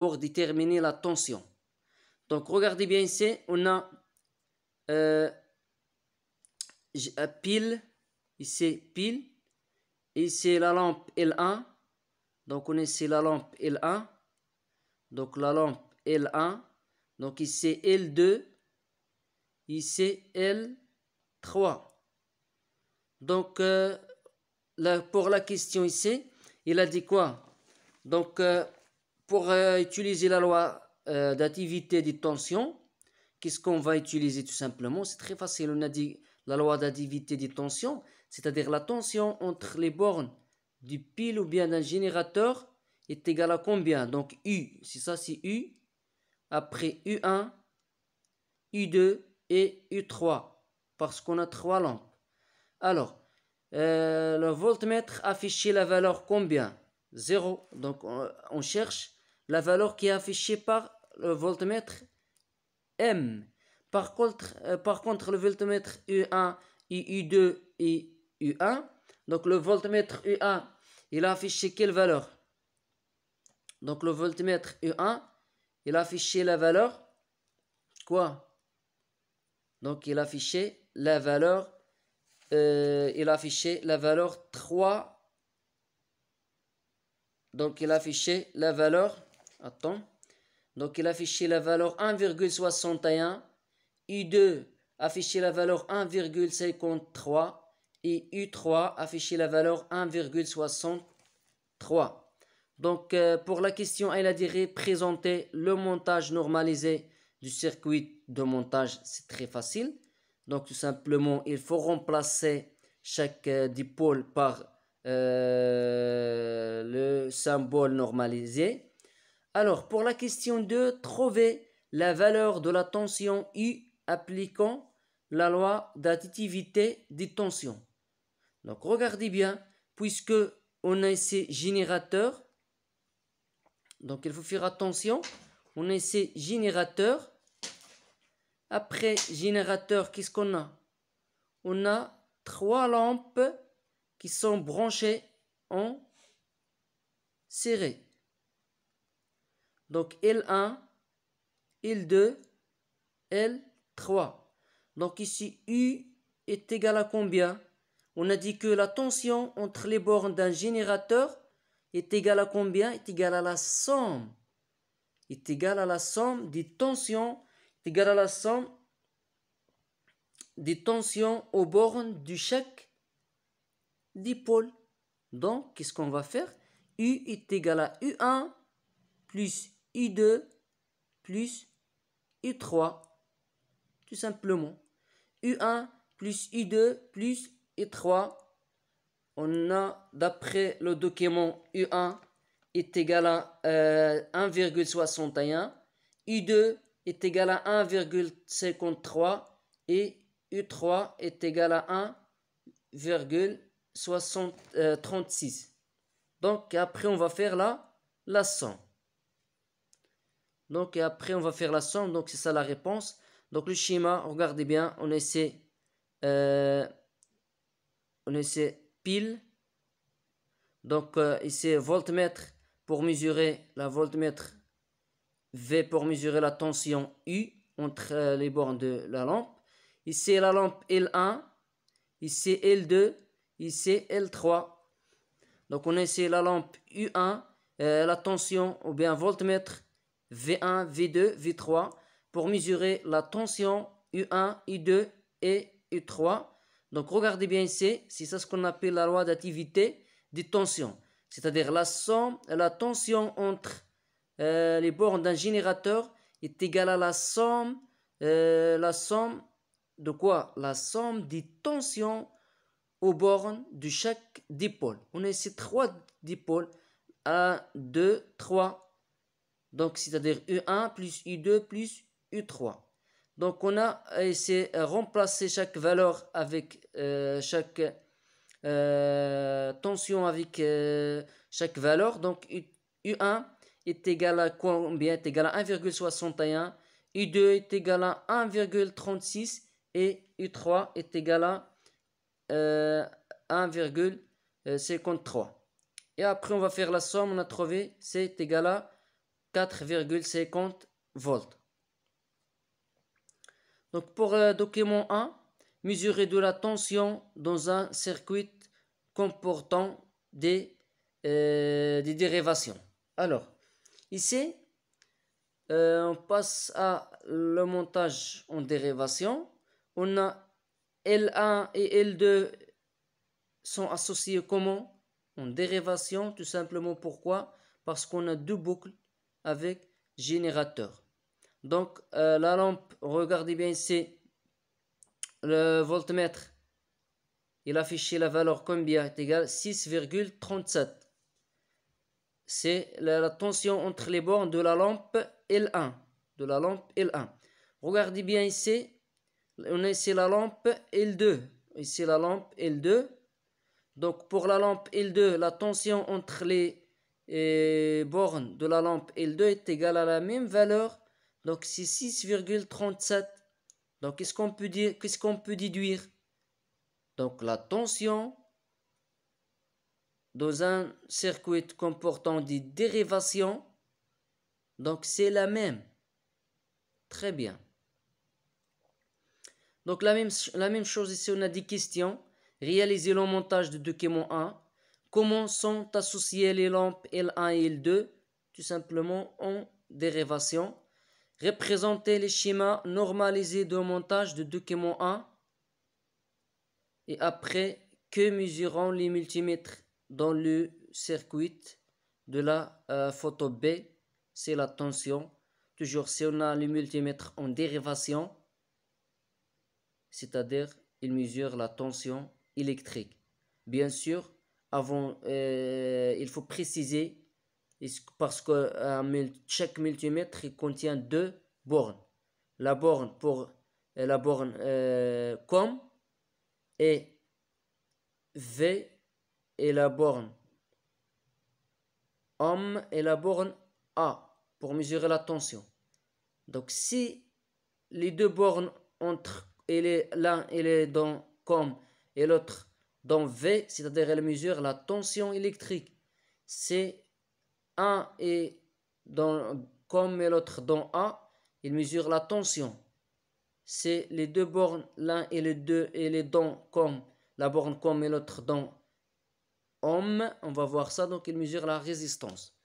pour déterminer la tension. Donc regardez bien ici, on a pile, ici pile, ici la lampe L1, donc on a ici la lampe L1, donc la lampe L1, donc ici L2, ici L3. Donc pour la question ici, il a dit quoi? Donc pour utiliser la loi d'additivité des tensions, qu'est-ce qu'on va utiliser tout simplement? C'est très facile, on a dit la loi d'additivité des tensions, c'est-à-dire la tension entre les bornes du pile ou bien d'un générateur est égale à combien? Donc U, c'est ça, c'est U, après U1, U2 et U3, parce qu'on a 3 lampes. Alors, le voltmètre affichait la valeur combien? 0. Donc on cherche la valeur qui est affichée par le voltmètre M. Par contre, le voltmètre U1 et U2 et U1, donc le voltmètre U1, il a affiché quelle valeur? Donc le voltmètre U1, il a affiché la valeur quoi? Donc il a affiché la valeur 3. Donc il a affiché la valeur, donc il a affiché la valeur 1,61, U2 affiché la valeur 1,53 et U3 affiché la valeur 1,63. Donc pour la question, elle a dit présenter le montage normalisé du circuit de montage. C'est très facile. Donc tout simplement, il faut remplacer chaque dipôle par le symbole normalisé. Alors pour la question 2, trouver la valeur de la tension U appliquant la loi d'additivité des tensions. Donc regardez bien, puisque on a ici générateur, donc il faut faire attention, on a ici générateur. Après générateur, qu'est-ce qu'on a? On a 3 lampes qui sont branchées en série. Donc L1, L2, L3. Donc ici U est égal à combien? On a dit que la tension entre les bornes d'un générateur est égale à combien? Est égale à la somme. Est égale à la somme des tensions. Est égale à la somme des tensions aux bornes de chaque dipôle. Donc, qu'est-ce qu'on va faire? U est égal à U1 plus U2 plus U3. Tout simplement. U1 plus U2 plus U3. On a, d'après le document, U1 est égal à 1,61. U2 est égal à 1,53 et U3 est égal à 1,36. Donc après on va faire la somme. Donc après on va faire la somme. Donc c'est ça la réponse. Donc le schéma, regardez bien, on essaie pile. Donc ici voltmètre pour mesurer la voltmètre, V pour mesurer la tension U entre les bornes de la lampe. Ici la lampe L1, ici L2, ici L3. Donc on a ici la lampe U1, la tension ou bien voltmètre V1, V2, V3 pour mesurer la tension U1, U2 et U3. Donc regardez bien ici, c'est ça ce qu'on appelle la loi d'additivité des tensions. C'est-à-dire la tension entre les bornes d'un générateur est égale à la somme de quoi? La somme des tensions aux bornes de chaque dipôle. On a ici 3 dipôles. 1, 2, 3. Donc c'est-à-dire U1 plus U2 plus U3. Donc on a essayé de remplacer chaque valeur avec chaque tension avec chaque valeur. Donc U1 est égal à combien? Est égal à 1,61. U2 est égal à 1,36 et U3 est égal à 1,53. Et après on va faire la somme, on a trouvé c'est égal à 4,50 volts. Donc pour le document 1, mesurer de la tension dans un circuit comportant des dérivations. Alors, ici, on passe à le montage en dérivation. On a L1 et L2 sont associés comment? En dérivation, tout simplement. Pourquoi? Parce qu'on a deux boucles avec générateur. Donc la lampe, regardez bien ici, le voltmètre, il affiche la valeur combien? Est égal à 6,37. C'est la tension entre les bornes de la lampe L1. Regardez bien ici, on a ici la lampe L2. Ici la lampe L2. Donc pour la lampe L2, la tension entre les bornes de la lampe L2 est égale à la même valeur. Donc c'est 6,37. Donc qu'est-ce qu'on peut déduire? Donc la tension dans un circuit comportant des dérivations, donc c'est la même. Très bien. Donc la même chose ici, on a des questions. Réaliser le montage de document 1. Comment sont associées les lampes L1 et L2? Tout simplement en dérivation. Représenter les schémas normalisés de montage de document 1. Et après, que mesurons les multimètres dans le circuit de la photo B? C'est la tension. Toujours si on a le multimètre en dérivation, c'est-à-dire il mesure la tension électrique. Bien sûr, avant, il faut préciser, parce que chaque multimètre il contient deux bornes. La borne pour la borne COM et V et la borne OM et la borne A pour mesurer la tension. Donc si les deux bornes entre l'un il est dans COM et l'autre dans V, c'est-à-dire elle mesure la tension électrique. C'est un est dans COM et l'autre dans A, il mesure la tension. C'est les deux bornes, l'un et les dans COM, la borne COM et l'autre dans OM, on va voir ça, donc il mesure la résistance.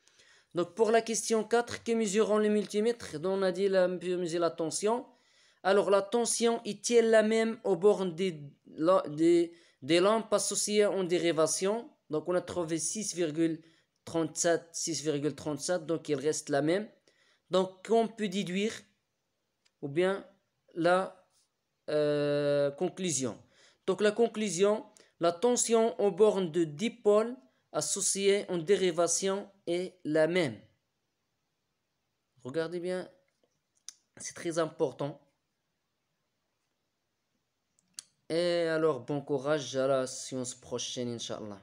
Donc pour la question 4, que mesurons les multimètres? Donc on a dit mesurer la tension. Alors la tension est-elle la même aux bornes des lampes associées en dérivation? Donc on a trouvé 6,37, donc il reste la même. Donc on peut déduire, ou bien la conclusion. Donc la conclusion, la tension aux bornes de dipôle associées en dérivation est la même. Regardez bien, c'est très important. Et alors, bon courage à la séance prochaine, Inch'Allah.